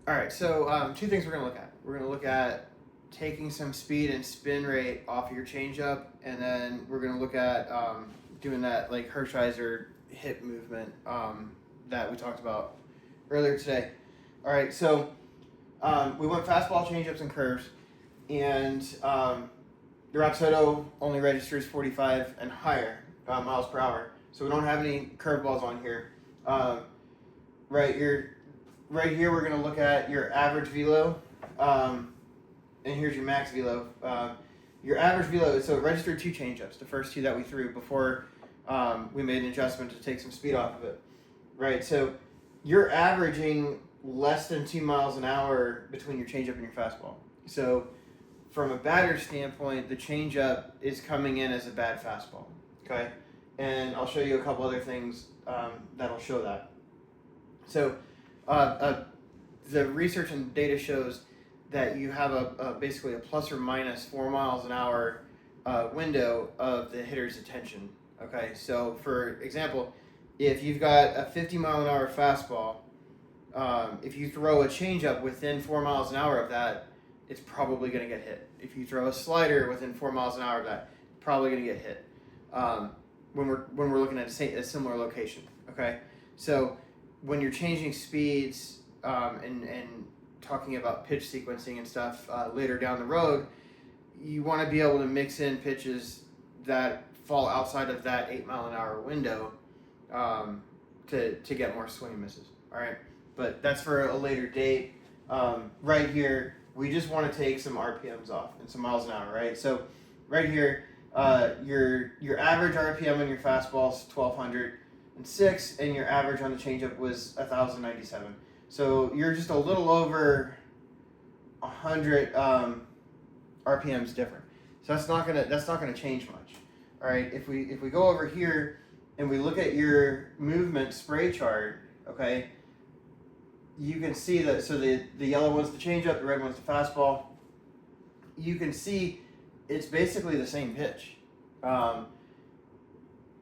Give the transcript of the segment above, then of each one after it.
All right, so two things we're going to look at. We're going to look at taking some speed and spin rate off of your changeup, and then we're going to look at doing that like Hershiser hip movement that we talked about earlier today. All right, so we went fastball, changeups, and curves, and the Rapsodo only registers 45 and higher miles per hour, so we don't have any curveballs on here. Right here, we're going to look at your average velo, and here's your max velo. Your average velo, so it registered 2 changeups, the first 2 that we threw before we made an adjustment to take some speed off of it. Right, so you're averaging less than 2 miles an hour between your changeup and your fastball. So from a batter's standpoint, the changeup is coming in as a bad fastball. Okay, and I'll show you a couple other things that'll show that. So the research and data shows that you have basically a plus or minus 4 miles an hour window of the hitter's attention. Okay, so for example, if you've got a 50 mile an hour fastball, if you throw a changeup within 4 miles an hour of that, it's probably going to get hit. If you throw a slider within 4 miles an hour of that, probably going to get hit. When we're looking at a similar location. Okay, so when you're changing speeds and talking about pitch sequencing and stuff later down the road, you want to be able to mix in pitches that fall outside of that 8 mile an hour window to get more swing and misses. All right, but that's for a later date. Right here, we just want to take some RPMs off and some miles an hour. Right, so right here, your average RPM on your fastball is 1,206, and your average on the changeup was 1,097. So you're just a little over 100 RPMs different. So that's not gonna change much. All right. If we go over here and we look at your movement spray chart, okay, you can see that. So the yellow one's the changeup, the red one's the fastball. You can see it's basically the same pitch,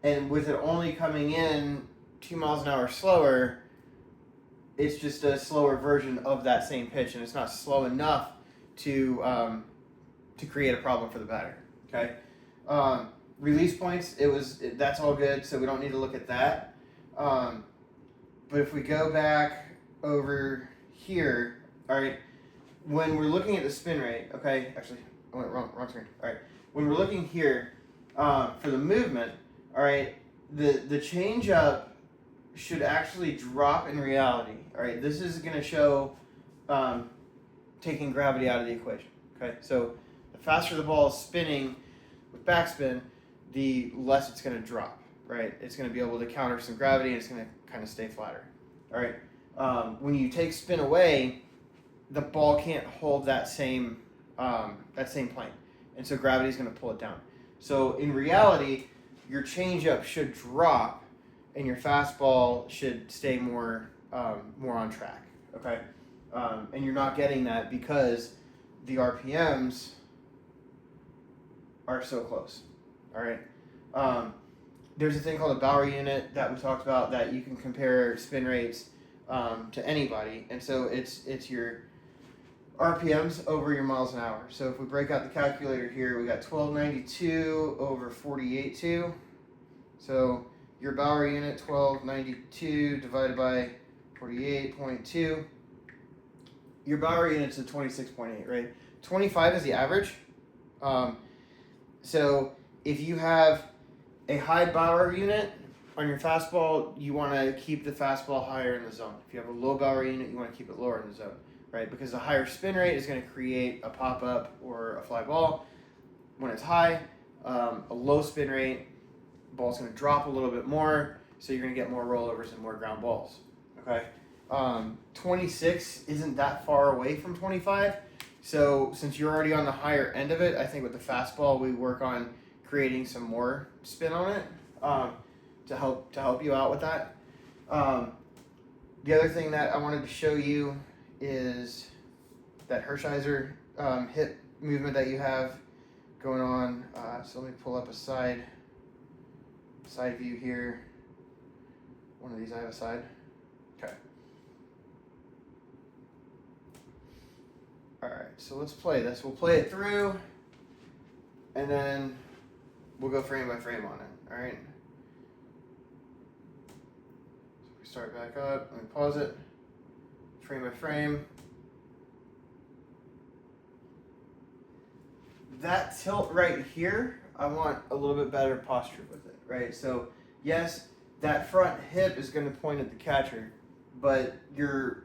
and with it only coming in 2 miles an hour slower, it's just a slower version of that same pitch, and it's not slow enough to create a problem for the batter. Okay, release points, that's all good, so we don't need to look at that. But if we go back over here, all right, when we're looking at the spin rate, okay, actually I went wrong screen. All right, when we're looking here for the movement, all right, the changeup should actually drop in reality. All right, this is going to show taking gravity out of the equation. Okay, so the faster the ball is spinning with backspin, the less it's going to drop. Right, it's going to be able to counter some gravity, and it's going to kind of stay flatter. All right, when you take spin away, the ball can't hold that same plane, and so gravity is going to pull it down. So in reality, your changeup should drop, and your fastball should stay more on track. Okay, and you're not getting that because the RPMs are so close. All right, there's a thing called a Bauer unit that we talked about that you can compare spin rates to anybody, and so it's your RPMs over your miles an hour. So if we break out the calculator here, we got 1292 over 48.2. So your Bauer unit, 1292 divided by 48.2. Your Bauer unit's a 26.8, right? 25 is the average. So if you have a high Bauer unit on your fastball, you want to keep the fastball higher in the zone. If you have a low Bauer unit, you want to keep it lower in the zone, right? Because the higher spin rate is going to create a pop-up or a fly ball. When it's high, a low spin rate, the ball's going to drop a little bit more, so you're going to get more rollovers and more ground balls. Okay, 26 isn't that far away from 25. So since you're already on the higher end of it, I think with the fastball we work on creating some more spin on it to help you out with that. The other thing that I wanted to show you is that Hershiser hip movement that you have going on. So let me pull up a side view here. One of these I have a side. Okay. Alright, so let's play this. We'll play it through, and then we'll go frame by frame on it. Alright? So we start back up, let me pause it, frame by frame. That tilt right here, I want a little bit better posture with it, right? So yes, that front hip is going to point at the catcher, but your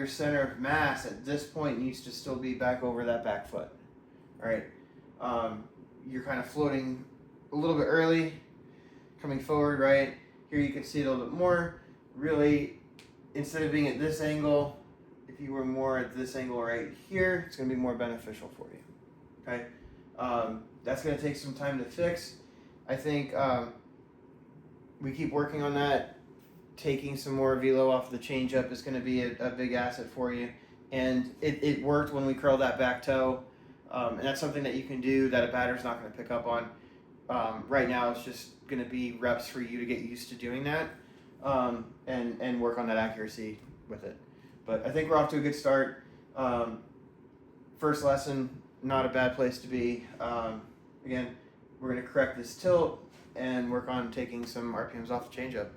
center of mass at this point needs to still be back over that back foot, right? You're kind of floating a little bit early, coming forward, right? Here you can see it a little bit more. Really, instead of being at this angle, if you were more at this angle right here, it's going to be more beneficial for you. Okay, that's going to take some time to fix. I think we keep working on that. Taking some more velo off the changeup is going to be a big asset for you. And it worked when we curled that back toe. And that's something that you can do that a batter's not going to pick up on. Right now it's just going to be reps for you to get used to doing that and work on that accuracy with it. But I think we're off to a good start. First lesson, not a bad place to be. Again, we're going to correct this tilt and work on taking some RPMs off the changeup.